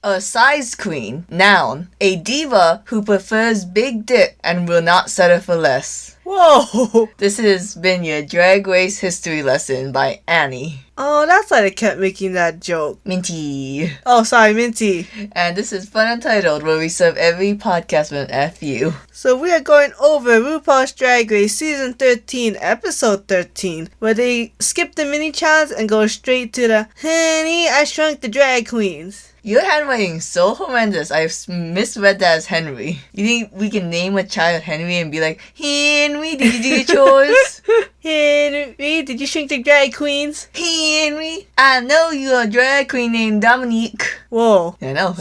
A size queen. Noun. A diva who prefers big dick and will not settle for less. Whoa! This has been your Drag Race History lesson by Annie. Oh, that's why they kept making that joke. Minty. Oh, sorry, Minty. And this is FunUntitled, where we serve every podcast with an FU. So we are going over RuPaul's Drag Race Season 13, Episode 13, where they skip the mini challenge and go straight to the Henny, I Shrunk the Drag Queens. Your handwriting is so horrendous. I've misread that as Henry. You think we can name a child Henry and be like, Henry, did you do your chores? Henry, did you shrink the drag queens? Henry, I know you're a drag queen named Dominique. Whoa. Yeah, I know,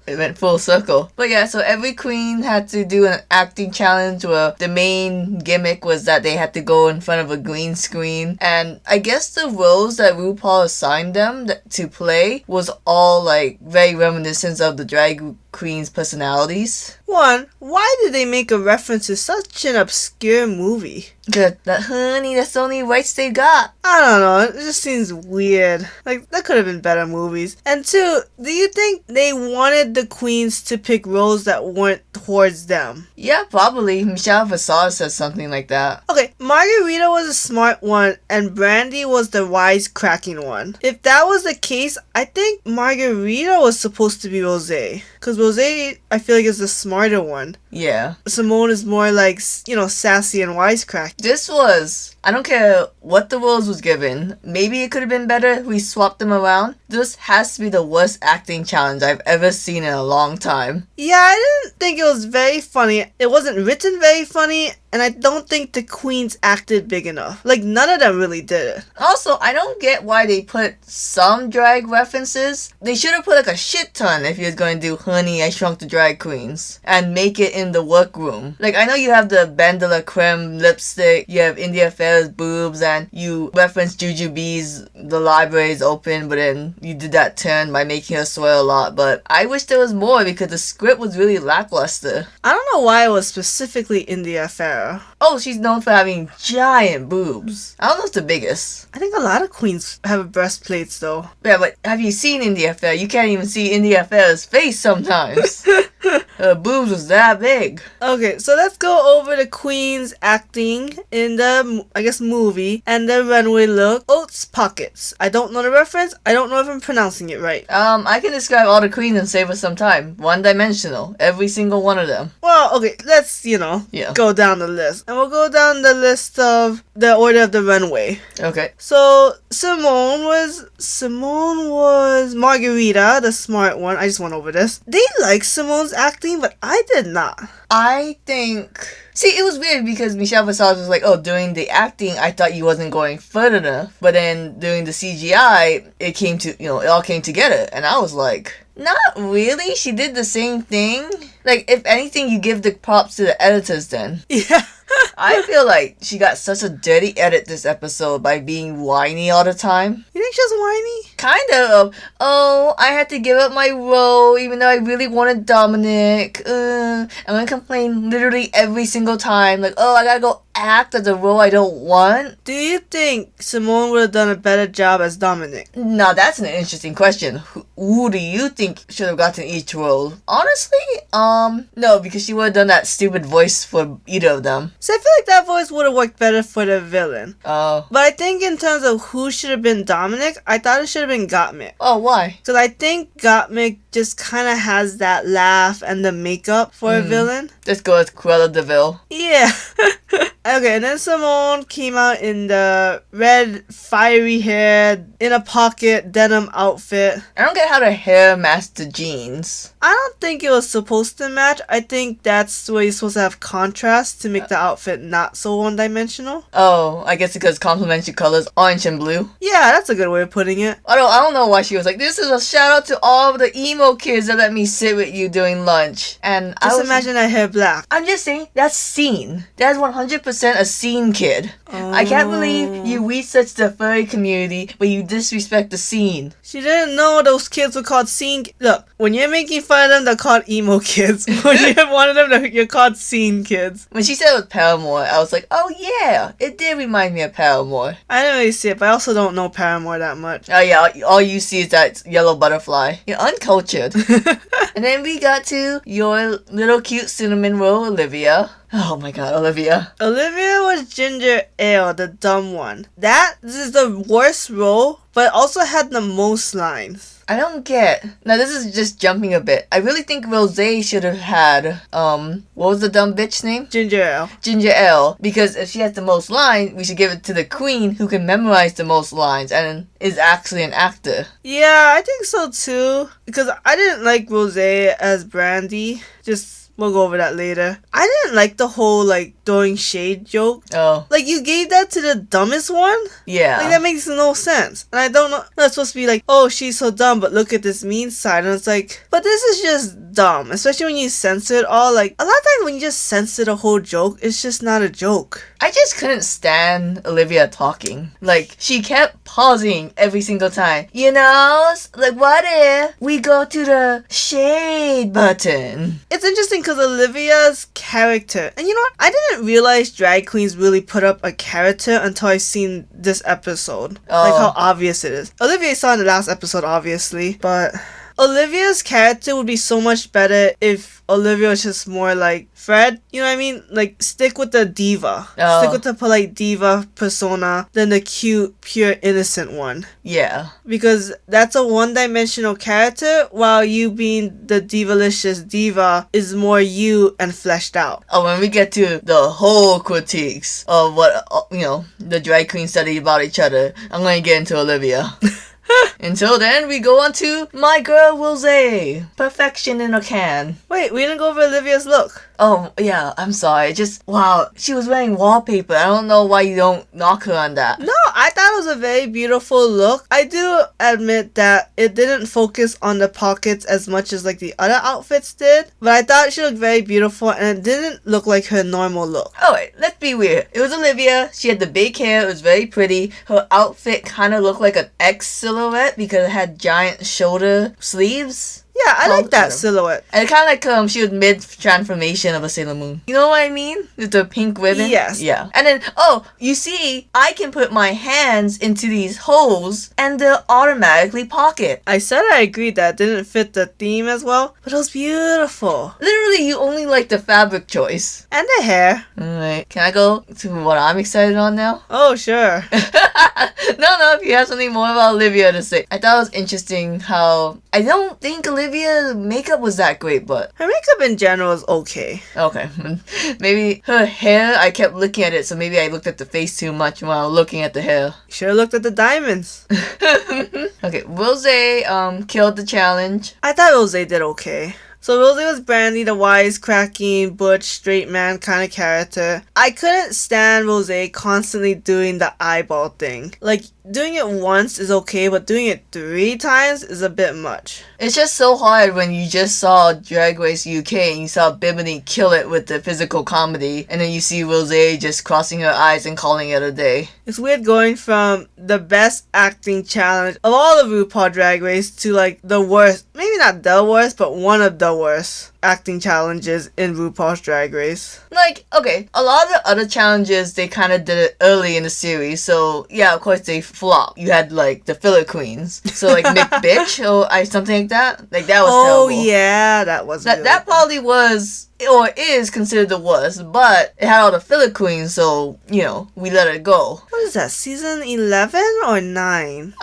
it went full circle. But yeah, so every queen had to do an acting challenge where the main gimmick was that they had to go in front of a green screen. And I guess the roles that RuPaul assigned them to play was all like very reminiscent of the drag queens' personalities. One, why did they make a reference to such an obscure movie? That honey, that's the only rights they got. I don't know, it just seems weird. Like, that could have been better movies. And two, do you think they wanted the queens to pick roles that weren't towards them? Yeah, probably. Michelle Visage said something like that. Okay, Margarita was a smart one, and Brandy was the wisecracking one. If that was the case, I think Margarita was supposed to be Rosé. Because Rosé, I feel like, is the smarter one. Yeah. Simone is more like, sassy and wisecrack. This was, I don't care what the roles was given. Maybe it could have been better if we swapped them around. This has to be the worst acting challenge I've ever seen in a long time. Yeah, I didn't think it was very funny. It wasn't written very funny, and I don't think the queens acted big enough. Like, none of them really did it. Also, I don't get why they put some drag references. They should have put like a shit ton if you was going to do Honey, I Shrunk the Drag Queens. And make it in the workroom. Like, I know you have the Ben de la Creme lipstick, you have India Fair's boobs, and you reference Jujubee's The Library's Open, but then you did that turn by making her swear a lot. But I wish there was more because the script was really lackluster. I don't know why it was specifically India Fair. Oh, she's known for having giant boobs. I don't know if it's the biggest. I think a lot of queens have breastplates though. Yeah, but have you seen India Fair? You can't even see India Fair's face sometimes. Her boobs was that big. Okay, so let's go over the queens acting in the, movie and the runway look. Oats pockets. I don't know the reference. I don't know if I'm pronouncing it right. I can describe all the queens and save us some time. One-dimensional. Every single one of them. Well, okay, let's, go down the list. And we'll go down the list of the order of the runway. Okay. So, Simone was Margarita, the smart one. I just went over this. They like Simone's acting, but I did not. I think... See, it was weird because Michelle Visage was like, doing the acting, I thought you wasn't going further enough. But then doing the CGI, it all came together. And I was like, not really. She did the same thing. Like, if anything, you give the props to the editors then. Yeah. I feel like she got such a dirty edit this episode by being whiny all the time. You think she's whiny? Kind of. I had to give up my role even though I really wanted Dominic. I'm gonna complain literally every single time. Like, I gotta go act as a role I don't want. Do you think Simone would have done a better job as Dominic? Now, that's an interesting question. Who do you think should have gotten each role? Honestly, no, because she would have done that stupid voice for either of them. So I feel like that voice would have worked better for the villain. Oh. But I think in terms of who should have been Dominic, I thought it should have been Gottmik. Oh, why? Because I think Gottmik just kind of has that laugh and the makeup for a villain. Let's go with Cruella de Vil. Yeah. Okay, and then Simone came out in the red, fiery hair, in a pocket, denim outfit. I don't get how the hair matched the jeans. I don't think it was supposed to match. I think that's where you're supposed to have contrast to make the outfit not so one-dimensional. Oh, I guess because complementary colors, orange and blue. Yeah, that's a good way of putting it. I don't know why she was like, this is a shout out to all of the emo kids that let me sit with you during lunch. And imagine that hair black. I'm just saying, that's seen. That's 100% 100% a scene kid. I can't believe you research the furry community, but you disrespect the scene. She didn't know those kids were called scene. Look, when you're making fun of them, they're called emo kids. When you're one of them, you're called scene kids. When she said it was Paramore, I was like, oh yeah, it did remind me of Paramore. I didn't really see it, but I also don't know Paramore that much. Oh yeah, all you see is that yellow butterfly. You're uncultured. And then we got to your little cute cinnamon roll, Olivia. Oh my god, Olivia. Olivia was ginger ale, the dumb one. That is the worst role, but also had the most lines. I don't get. Now this is just jumping a bit. I really think Rosé should have had, what was the dumb bitch name? Ginger ale. Ginger ale. Because if she has the most lines, we should give it to the queen who can memorize the most lines and is actually an actor. Yeah, I think so too. Because I didn't like Rosé as Brandy. We'll go over that later. I didn't like the whole, throwing shade joke. Oh. You gave that to the dumbest one? Yeah. That makes no sense. And I don't know. That's supposed to be oh, she's so dumb, but look at this mean side. And it's but this is just dumb. Especially when you censor it all. A lot of times when you just censor the whole joke, it's just not a joke. I just couldn't stand Olivia talking. She kept pausing every single time. You know? What if we go to the shade button? It's interesting because Olivia's character, and you know what? I didn't realize drag queens really put up a character until I seen this episode. Oh. How obvious it is. Olivia saw in the last episode, obviously, but Olivia's character would be so much better if Olivia was just more like Fred. You know what I mean? Stick with the diva. Oh. Stick with the polite diva persona than the cute, pure, innocent one. Yeah. Because that's a one-dimensional character, while you being the divalicious diva is more you and fleshed out. Oh, when we get to the whole critiques of what, the drag queens study about each other, I'm going to get into Olivia. Until then, we go on to my girl Rosé. Perfection in a can. Wait, we didn't go over Olivia's look. Oh, yeah, I'm sorry. Wow, she was wearing wallpaper. I don't know why you don't knock her on that. No, I thought it was a very beautiful look. I do admit that it didn't focus on the pockets as much as the other outfits did. But I thought she looked very beautiful and it didn't look like her normal look. Oh, wait, let's be weird. It was Olivia. She had the big hair. It was very pretty. Her outfit kind of looked like an X silhouette because it had giant shoulder sleeves. Yeah, I like that silhouette. And kind of she was mid-transformation of a Sailor Moon. You know what I mean? With the pink ribbon? Yes. Yeah. And then, you see, I can put my hands into these holes and they'll automatically pocket. I said I agreed that it didn't fit the theme as well, but it was beautiful. Literally, you only like the fabric choice. And the hair. Alright, can I go to what I'm excited on now? Oh, sure. No, if you have something more about Olivia to say. I thought it was interesting how I don't think Olivia's makeup was that great, but her makeup in general is okay. Okay. Maybe her hair, I kept looking at it, so maybe I looked at the face too much while looking at the hair. You should have looked at the diamonds. Okay, Rosé killed the challenge. I thought Rosé did okay. So Rosé was Brandy, the wisecracking, butch, straight man kind of character. I couldn't stand Rosé constantly doing the eyeball thing. Doing it once is okay, but doing it 3 times is a bit much. It's just so hard when you just saw Drag Race UK and you saw Bimini kill it with the physical comedy, and then you see Rosé just crossing her eyes and calling it a day. It's weird going from the best acting challenge of all of RuPaul Drag Race to the worst, maybe not the worst, but one of the worst acting challenges in RuPaul's Drag Race. Okay, a lot of the other challenges, they kind of did it early in the series, so yeah, of course they flopped. You had the filler queens, so McBitch or something like that. That was terrible. Oh yeah, that was that probably was or is considered the worst, but it had all the filler queens, so we let it go. What is that, season 11 or 9?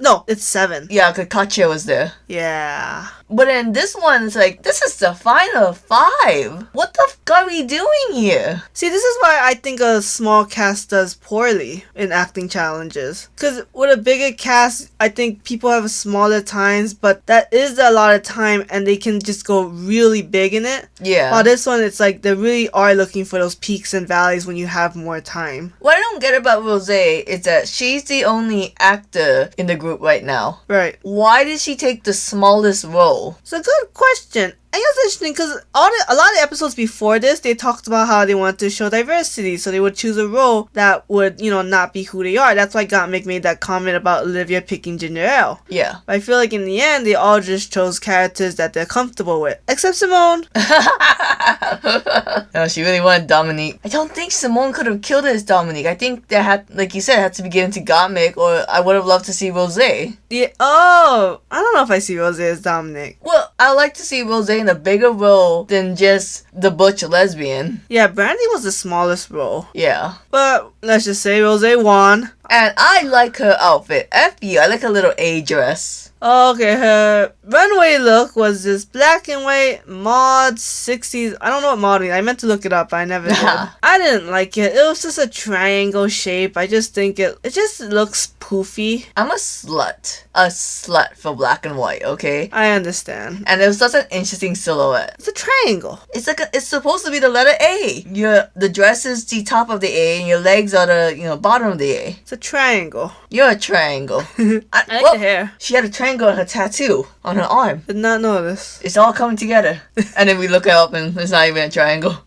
No, it's 7. Yeah, because Katya was there. Yeah. But in this one, it's this is the final 5. What the fuck are we doing here? See, this is why I think a small cast does poorly in acting challenges. Because with a bigger cast, I think people have smaller times, but that is a lot of time and they can just go really big in it. Yeah. While this one, it's they really are looking for those peaks and valleys when you have more time. What I don't get about Rosé is that she's the only actor in the group right now. Right. Why did she take the smallest role? It's a good question. I guess it's interesting because a lot of episodes before this, they talked about how they wanted to show diversity, so they would choose a role that would, not be who they are. That's why Gottmik made that comment about Olivia picking Ginger Ale. Yeah. But I feel like in the end, they all just chose characters that they're comfortable with. Except Simone. No, she really wanted Dominique. I don't think Simone could have killed her as Dominique. I think they had, like you said, had to be given to Gottmik, or I would have loved to see Rose. Yeah. Oh, I don't know if I see Rose as Dominic. Well, I like to see Rose in a bigger role than just the butch lesbian. Yeah, Brandy was the smallest role. Yeah. But let's just say Rose won. And I like her outfit. F you, I like her little A dress. Okay, her runway look was this black and white mod 60s. I don't know what mod means. I meant to look it up, but I never did. I didn't like it. It was just a triangle shape. I just think it just looks poofy. I'm a slut. A slut for black and white, okay? I understand. And it was such an interesting silhouette. It's a triangle. It's like it's supposed to be the letter A. The dress is the top of the A, and your legs are the bottom of the A. It's a triangle. You're a triangle. I like the hair. She had a triangle on her tattoo on her arm. Did not notice. It's all coming together. And then we look it up, and it's not even a triangle.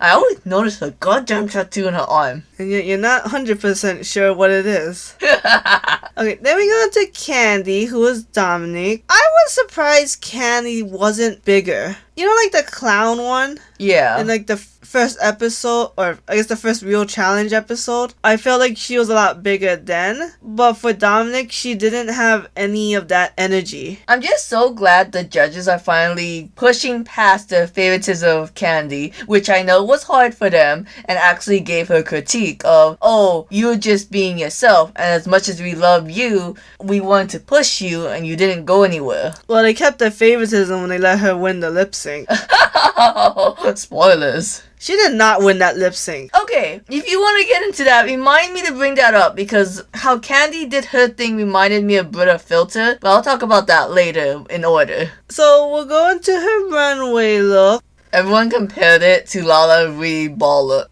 I always notice a goddamn tattoo on her arm. And yet you're not 100% sure what it is. Okay, then we go to Candy, who was Dominic. I was surprised Candy wasn't bigger. You know, like the clown one? Yeah. In like the first episode, or I guess the first real challenge episode, I felt like she was a lot bigger then. But for Dominic, she didn't have any of that energy. I'm just so glad the judges are finally pushing past the favoritism of Candy, which I know was hard for them, and actually gave her critique of, oh, you're just being yourself, and as much as we love you, we wanted to push you, and you didn't go anywhere. Well, they kept their favoritism when they let her win the lip sync. Spoilers. She did not win that lip sync. Okay, if you want to get into that, remind me to bring that up, because how Candy did her thing reminded me of Brita Filter, but I'll talk about that later in order. So we'll go into her runway look. Everyone compared it to Lala Ree ball look.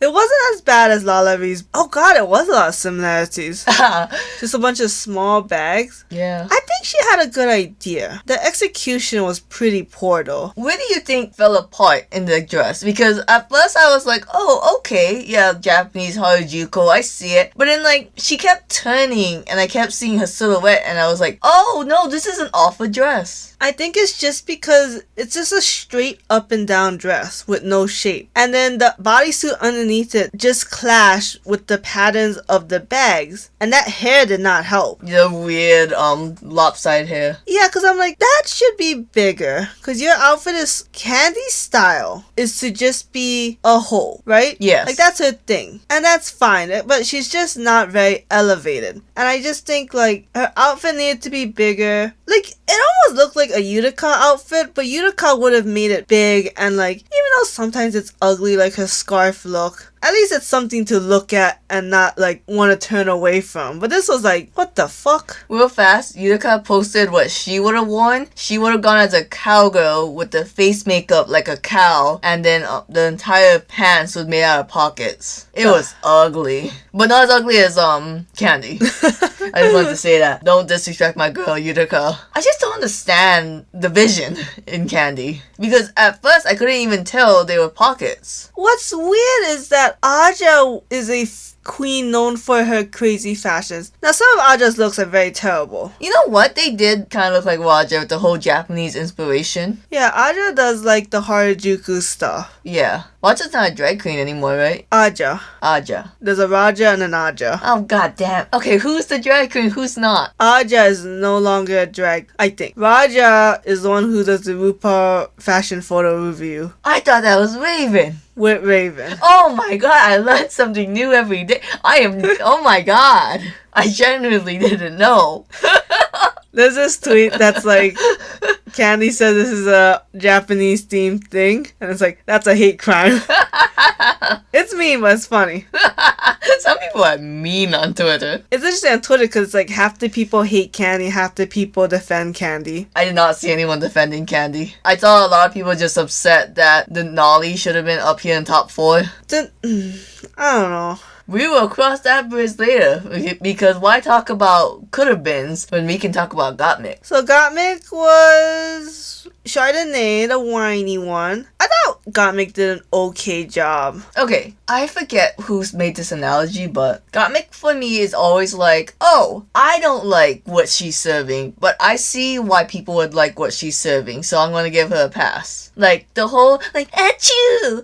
It wasn't as bad as Lala Ree's. Oh god, it was a lot of similarities. Just a bunch of small bags. Yeah. I think she had a good idea. The execution was pretty poor though. Where do you think fell apart in the dress? Because at first I was like, oh, okay, yeah, Japanese Harajuku, I see it. But then like, she kept turning and I kept seeing her silhouette and I was like, oh no, this is an awful dress. I think it's just because it's just a straight up and down dress with no shape. And then the bodysuit underneath it just clashed with the patterns of the bags. And that hair did not help. The weird, lopsided hair. Yeah, because I'm like, that should be bigger. Because your outfit is Candy style. Is to just be a hole, right? Yes. Like, that's her thing. And that's fine. But she's just not very elevated. And I just think, like, her outfit needed to be bigger. Like, it almost looked like a Utica outfit, but Utica would have made it big. And, like, even though sometimes it's ugly, like her scarf look, at least it's something to look at and not, like, want to turn away from. But this was like, what the fuck? Real fast, Utica posted what she would have worn. She would have gone as a cowgirl with the face makeup like a cow, and then the entire pants was made out of pockets. It was ugly. But not as ugly as, Candy. I just wanted to say that. Don't disrespect my girl, Utica. I just don't understand the vision in Candy. Because at first, I couldn't even tell they were pockets. What's weird is that Aja is a queen known for her crazy fashions. Now, some of Aja's looks are very terrible. You know what? They did kind of look like Raja with the whole Japanese inspiration. Yeah, Aja does like the Harajuku stuff. Yeah. Raja's not a drag queen anymore, right? Aja. There's a Raja and an Aja. Oh, goddamn. Okay, who's the drag queen? Who's not? Aja is no longer a drag, I think. Raja is the one who does the Rupaul fashion photo review. I thought that was Raven. With Raven. Oh my god, I learn something new every day. Oh my god. I genuinely didn't know. There's this tweet that's like, Candy says this is a Japanese themed thing, and it's like, that's a hate crime. It's mean, but it's funny. Some people are mean on Twitter. It's interesting on Twitter because it's like half the people hate Candy, half the people defend Candy. I did not see anyone defending Candy. I saw a lot of people just upset that the Nolly should have been up here in top 4. I don't know. we will cross that bridge later. Because why talk about could-have-beens when we can talk about Gottmik? So Gottmik was Chardonnay, the whiny one. I thought Gottmik did an okay job. Okay, I forget who's made this analogy, but Gottmik for me is always like, oh, I don't like what she's serving, but I see why people would like what she's serving, so I'm gonna give her a pass. Like, the whole, like, achoo,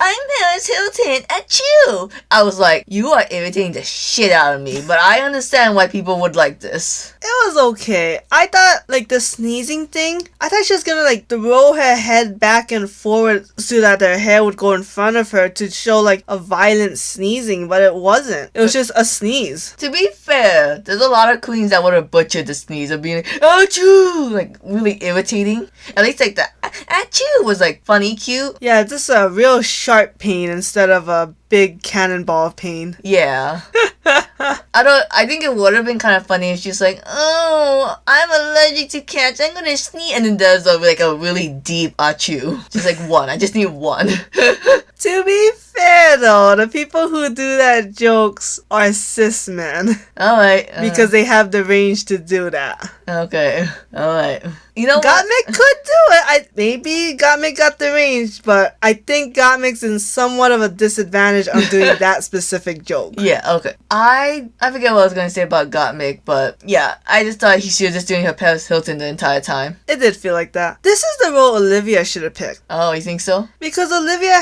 I'm Paris Hilton, achoo. I was like, you are irritating the shit out of me, but I understand why people would like this. It was okay. I thought, like, the sneezing thing, I thought she was gonna, like, throw her head back and forward so that her hair would go in front of her to show, like, a violent sneezing, but it wasn't. It was just a sneeze. To be fair, there's a lot of queens that would have butchered the sneeze of being like, achoo, like, really irritating. At least, like, the achoo was, like, funny, cute. Yeah, just a real sharp pain instead of a big cannonball of pain. Yeah. I think it would have been kind of funny if she's like, oh, I'm allergic to cats, I'm gonna sneeze, and then does like a really deep achoo. Just like one. I just need one. To be fair though, the people who do that jokes are cis men. Alright. Because they have the range to do that. Okay. Alright. You know what? Gottmik could do it. Maybe Gottmik got the range, but I think Gottmik's in somewhat of a disadvantage on doing that specific joke. Yeah, okay. I forget what I was going to say about Gottmik, but yeah, I just thought she was just doing her Paris Hilton the entire time. It did feel like that. This is the role Olivia should have picked. Oh, you think so? Because Olivia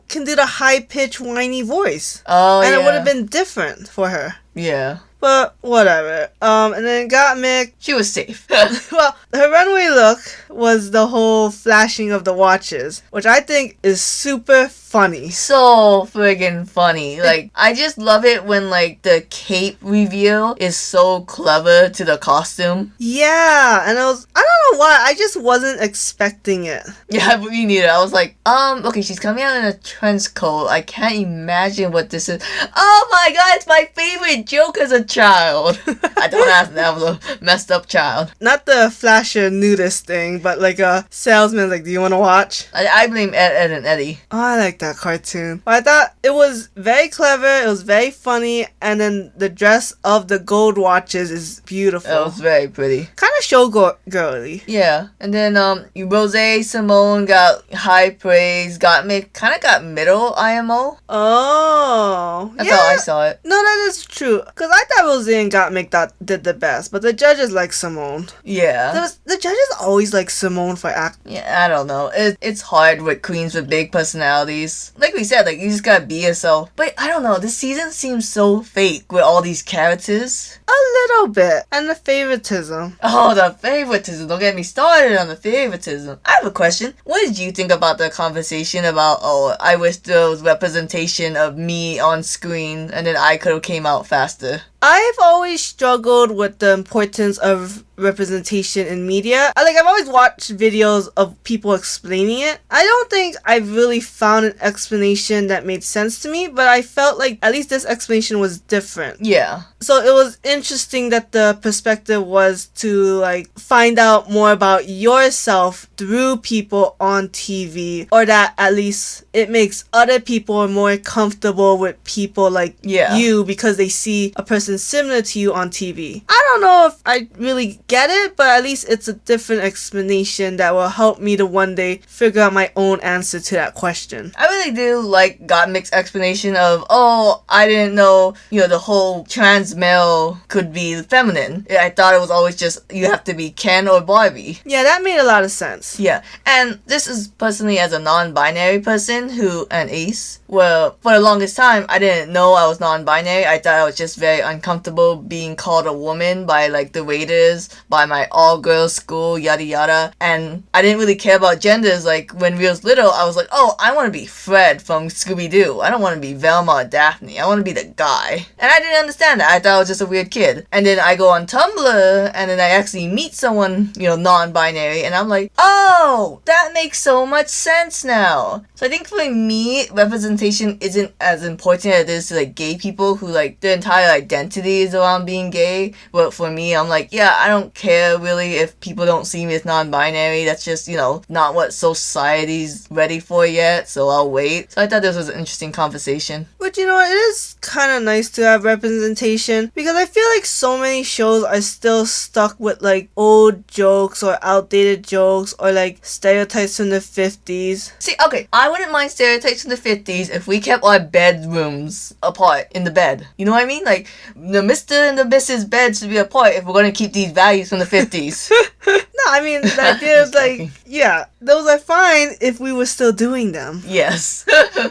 can do the high-pitched, whiny voice. Oh, and yeah. it would have been different for her. Yeah. But whatever. And then Gottmik. She was safe. Well, her runway look was the whole flashing of the watches, which I think is super funny. So friggin' funny. Like, I just love it when, like, the cape reveal is so clever to the costume. Yeah, and I don't know why, I just wasn't expecting it. Yeah, me neither. I was like, okay, she's coming out in a trench coat. I can't imagine what this is. Oh my god, it's my favorite joke as a child. I don't ask that. I was a messed up child. Not the flasher nudist thing, but like a salesman, like, do you want to watch? I blame Ed and Eddie. Oh, I like that cartoon. But I thought it was very clever, it was very funny, and then the dress of the gold watches is beautiful. It was very pretty. Kind of showgirly. Yeah, and then Rosé Simone got high praise. Gottmik kind of got middle IMO. Oh, That's how I saw it. No, that is true. Because I thought Rosé and Gottmik did the best, but the judges like Simone. Yeah. The judges always like Simone for act. Yeah, I don't know. It's hard with queens with big personalities. Like we said, like, you just gotta be yourself. But I don't know, this season seems so fake with all these characters. A little bit. And the favoritism. Oh, the favoritism. Don't get me started on the favoritism. I have a question. What did you think about the conversation about, oh, I wish there was representation of me on screen and then I could have came out faster? I've always struggled with the importance of representation in media. I've always watched videos of people explaining it. I don't think I've really found an explanation that made sense to me, but I felt like at least this explanation was different. Yeah. So it was interesting that the perspective was to, like, find out more about yourself through people on TV, or that at least it makes other people more comfortable with people like you because they see a person similar to you on TV. I don't know if I really get it, but at least it's a different explanation that will help me to one day figure out my own answer to that question. I really do like Gottmik's explanation of, oh, I didn't know, the whole trans male could be feminine. I thought it was always just, you have to be Ken or Barbie. Yeah, that made a lot of sense. Yeah, and this is personally as a non-binary person and ace. Well, for the longest time, I didn't know I was non-binary. I thought I was just very uncomfortable being called a woman by, like, the waiters, by my all-girls school, yada yada. And I didn't really care about genders. Like, when we was little, I was like, oh, I want to be Fred from Scooby-Doo. I don't want to be Velma or Daphne. I want to be the guy. And I didn't understand that. I thought I was just a weird kid. And then I go on Tumblr, and then I actually meet someone, non-binary, and I'm like, oh, that makes so much sense now. So I think for me, representation isn't as important as it is to, like, gay people who, like, their entire identity is around being gay. But for me, I'm like, yeah, I don't care really if people don't see me as non-binary. That's just, you know, not what society's ready for yet, so I'll wait. So I thought this was an interesting conversation. But you know, it is kind of nice to have representation because I feel like so many shows are still stuck with like old jokes or outdated jokes or like stereotypes from the 50s. See, okay, I wouldn't mind stereotypes from the 50s if we kept our bedrooms apart in the bed. You know what I mean? Like, the Mr. and the Mrs. bed should be apart if we're going to keep these values from the 50s. No, I mean, the idea is like, yeah, those are fine if we were still doing them. Yes.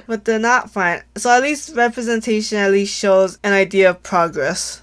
But they're not fine. So at least representation at least shows an idea of progress.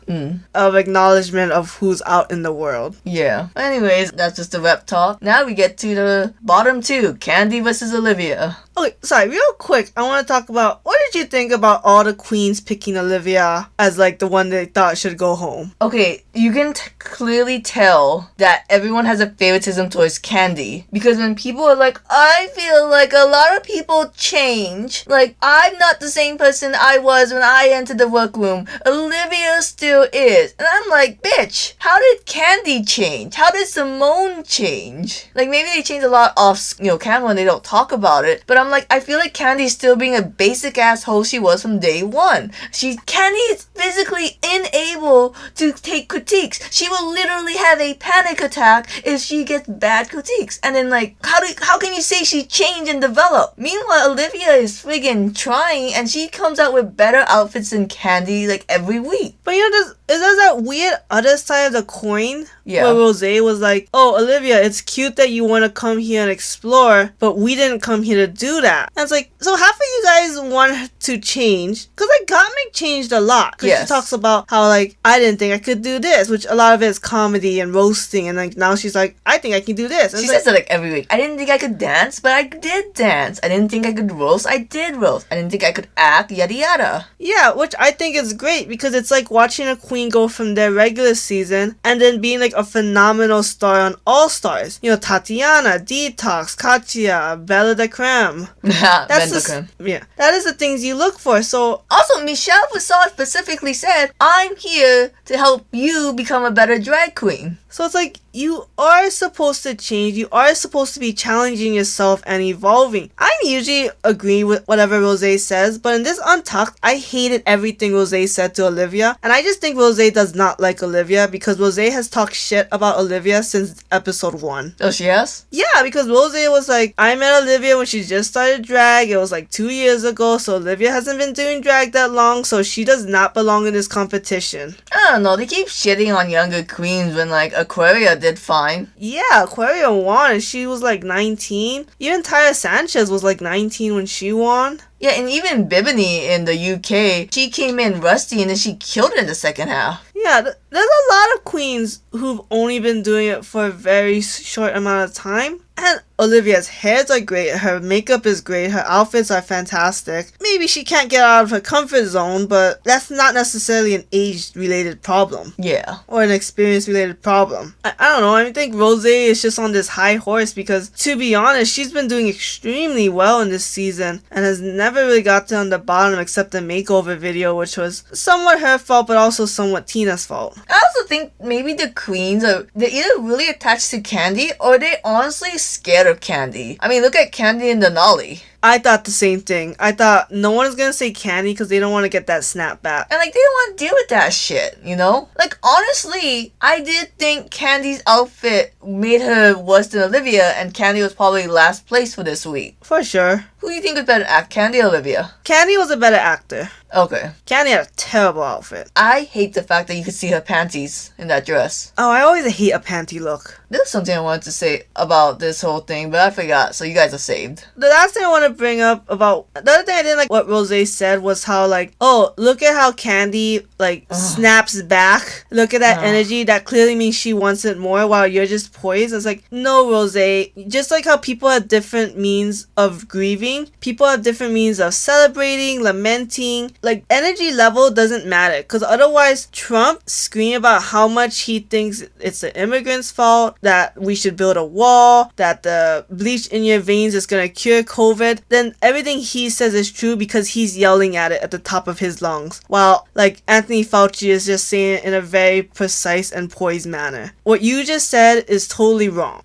Of acknowledgement of who's out in the world. Yeah. Anyways, that's just the rep talk. Now we get to the bottom two. Candy versus Olivia. Okay, sorry, real quick, I want to talk about, what did you think about all the queens picking Olivia as like the one they thought should go home? Okay, you can clearly tell that everyone has a favoritism towards Candy. Because when people are like, I feel like a lot of people change. Like, I'm not the same person I was when I entered the workroom. Olivia still is. And I'm like, bitch, how did Candy change? How did Simone change? Like, maybe they changed a lot off, you know, camera and they don't talk about it. But I'm like, I feel like Candy's still being a basic asshole she was from day one. Candy is physically unable to take critiques. She will literally have a panic attack if she gets bad critiques. And then like, how can you say she changed and developed? Meanwhile, Olivia is friggin' trying and she comes out with better outfits than Candy like every week. But you know, there's that weird other side of the coin. Yeah. Where Rosé was like, oh, Olivia, it's cute that you want to come here and explore, but we didn't come here to do that. And it's like, so half of you guys want to change, because like Gottmik changed a lot. Because yes. She talks about how like, I didn't think I could do this, which a lot of it is comedy and roasting, and like now she's like, I think I can do this. And she says that like every week. I didn't think I could dance, but I did dance. I didn't think I could roast, I did roast. I didn't think I could act, yada yada. Yeah, which I think is great, because it's like watching a queen go from their regular season and then being like a phenomenal star on All Stars. You know, Tatiana, Detox, Katya, Bella de Creme. That is the things you look for. So also, Michelle Visage specifically said, I'm here to help you become a better drag queen. So it's like, you are supposed to change. You are supposed to be challenging yourself and evolving. I usually agree with whatever Rosé says, but in this Untucked, I hated everything Rosé said to Olivia. And I just think Rosé does not like Olivia, because Rosé has talked shit about Olivia since episode 1. Oh, she has? Yeah, because Rosé was like, I met Olivia when she just started drag. It was like 2 years ago, so Olivia hasn't been doing drag that long, so she does not belong in this competition. I don't know, they keep shitting on younger queens when like Aquaria did fine. Yeah, Aquaria won and she was like 19. Even Tyra Sanchez was like 19 when she won. Yeah, and even Bibini in the UK, she came in rusty and then she killed it in the second half. Yeah, there's a lot of queens who've only been doing it for a very short amount of time. And Olivia's hairs are great, her makeup is great, her outfits are fantastic. Maybe she can't get out of her comfort zone, but that's not necessarily an age-related problem. Yeah. Or an experience-related problem. I don't know, I think Rosé is just on this high horse because, to be honest, she's been doing extremely well in this season and has never really gotten on the bottom except the makeover video, which was somewhat her fault, but also somewhat Tina's fault. I also think maybe the queens they're either really attached to Candy or they honestly scared of Candy. I mean, look at Candy and Denali. I thought the same thing. I thought no one is gonna say Candy because they don't want to get that snapback. And like, they don't want to deal with that shit, you know? Like, honestly, I did think Candy's outfit made her worse than Olivia, and Candy was probably last place for this week. For sure. Who do you think was better at Candy or Olivia? Candy was a better actor. Okay. Candy had a terrible outfit. I hate the fact that you could see her panties in that dress. Oh, I always hate a panty look. There's something I wanted to say about this whole thing, but I forgot, so you guys are saved. The last thing I want to bring up about... The other thing I didn't like what Rosé said was how, like, oh, look at how Candy, like, snaps back. Look at that energy. That clearly means she wants it more while you're just poised. It's like, no, Rosé. Just like how people have different means of grieving, people have different means of celebrating, lamenting. like, energy level doesn't matter, because otherwise Trump scream about how much he thinks it's the immigrants' fault, that we should build a wall, that the bleach in your veins is gonna cure COVID, then everything he says is true because he's yelling at it at the top of his lungs, while, like, Anthony Fauci is just saying it in a very precise and poised manner. What you just said is totally wrong.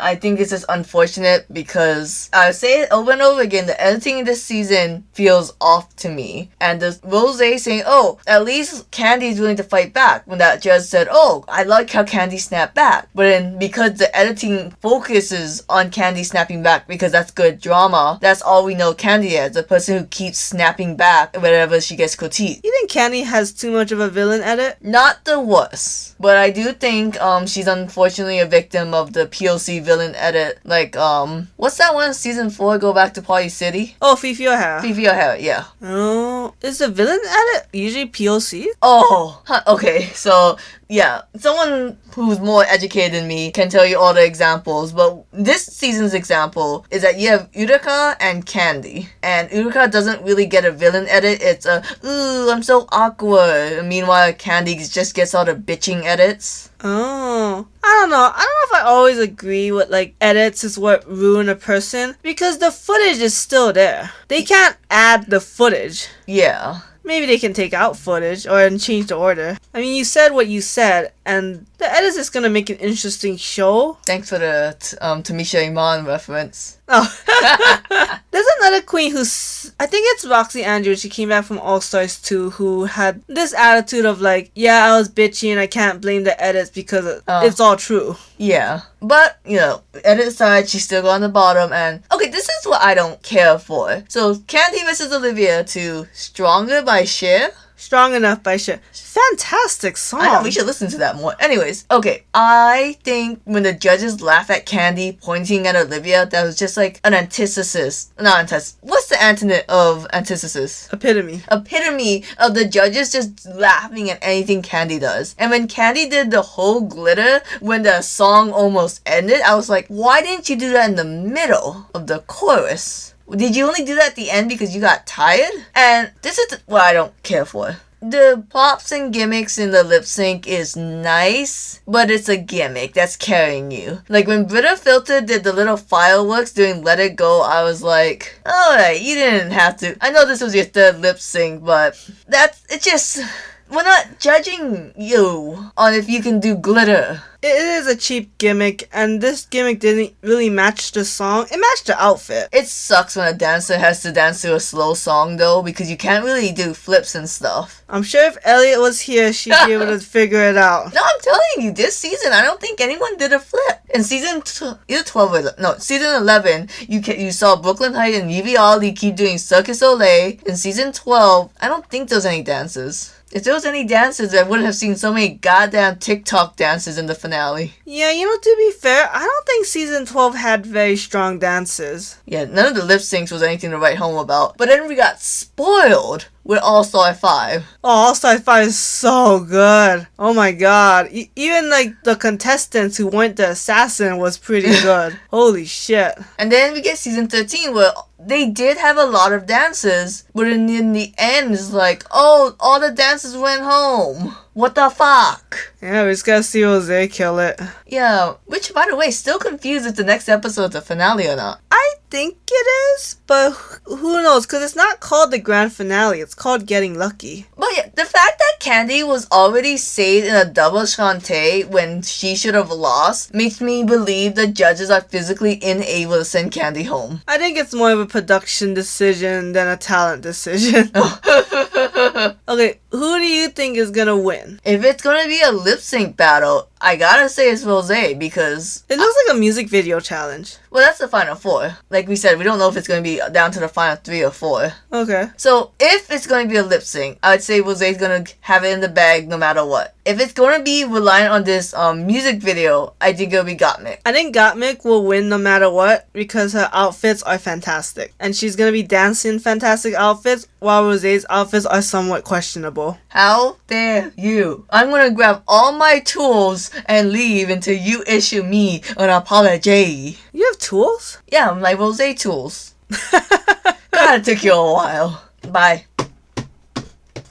I think it's just unfortunate because I say it over and over again, the editing in this season feels off to me. And the Rose saying, oh, at least Candy is willing to fight back, when that judge said, oh, I like how Candy snapped back. But then because the editing focuses on Candy snapping back because that's good drama, that's all we know Candy as, a person who keeps snapping back whenever she gets critiqued. You think Candy has too much of a villain edit? Not the worst, but I do think she's unfortunately a victim of the POC villain edit. Like, what's that one, season 4, Go Back to Party City? Oh, Fifi O'Hara. Fifi O'Hara, yeah. Oh, is the villain edit usually POC? Oh, okay, so yeah, someone who's more educated than me can tell you all the examples, but this season's example is that you have Utica and Candy, and Utica doesn't really get a villain edit. It's a, ooh, I'm so awkward, and meanwhile Candy just gets all the bitching edits. Oh, I don't know if I always agree with, like, edits is what ruin a person, because the footage is still there. They can't add the footage. Yeah. Maybe they can take out footage or change the order. I mean, you said what you said, and the edit is gonna make an interesting show. Thanks for the Tamisha Iman reference. Oh. There's another queen who's, I think it's Roxy Andrews, she came back from All Stars 2, who had this attitude of like, yeah, I was bitchy and I can't blame the edits because it's all true. Yeah. But, you know, edit aside, she's still on the bottom, and okay, this is what I don't care for. So, Candy versus Olivia to Stronger by Cher. Strong Enough by Cher. Fantastic song. I know, we should listen to that more. Anyways, okay, I think when the judges laugh at Candy pointing at Olivia, that was just like an antithesis. Not antithesis. What's the antonym of antithesis? Epitome. Epitome of the judges just laughing at anything Candy does. And when Candy did the whole glitter, when the song almost ended, I was like, why didn't you do that in the middle of the chorus? Did you only do that at the end because you got tired? And this is what I don't care for. The props and gimmicks in the lip sync is nice, but it's a gimmick that's carrying you. Like when Brita Filter did the little fireworks during Let It Go, I was like, alright, you didn't have to. I know this was your third lip sync, but it's just, we're not judging you on if you can do glitter. It is a cheap gimmick, and this gimmick didn't really match the song. It matched the outfit. It sucks when a dancer has to dance to a slow song though, because you can't really do flips and stuff. I'm sure if Elliot was here, she'd be able to figure it out. No, I'm telling you, this season, I don't think anyone did a flip. In season either 12 or season 11, you saw Brooklyn Heights and Yvie Oddly keep doing Circus Olay. In season 12, I don't think there was any dances. If there was any dances, I wouldn't have seen so many goddamn TikTok dances in the finale. Yeah, you know, to be fair, I don't think season 12 had very strong dances. Yeah, none of the lip syncs was anything to write home about. But then we got spoiled with All-Star 5. Oh, All-Star 5 is so good. Oh my god. Even like the contestants who went to Assassin was pretty good. Holy shit. And then we get season 13 where they did have a lot of dances, but in the end it's like, oh, all the dancers went home. What the fuck? Yeah, we just gotta see Jose kill it. Yeah, which by the way, still confused if the next episode's a finale or not. I think it is, but who knows? Because it's not called the grand finale, it's called Getting Lucky. But yeah, the fact that Candy was already saved in a double shantay when she should have lost makes me believe the judges are physically unable to send Candy home. I think it's more of a production decision than a talent decision. Okay, who do you think is gonna win? If it's gonna be a lip sync battle, I gotta say it's Rose because it looks like a music video challenge. Well, that's the final 4. Like we said, we don't know if it's gonna be down to the final 3 or 4. Okay. So if it's gonna be a lip sync, I would say Rose's gonna have it in the bag no matter what. If it's gonna be reliant on this music video, I think it'll be Gottmik. I think Gottmik will win no matter what because her outfits are fantastic. And she's gonna be dancing fantastic outfits while Rose's outfits are somewhat questionable. How dare you? I'm gonna grab all my tools and leave until you issue me an apology. You have tools? Yeah, my Rose tools. God, it took you a while. Bye.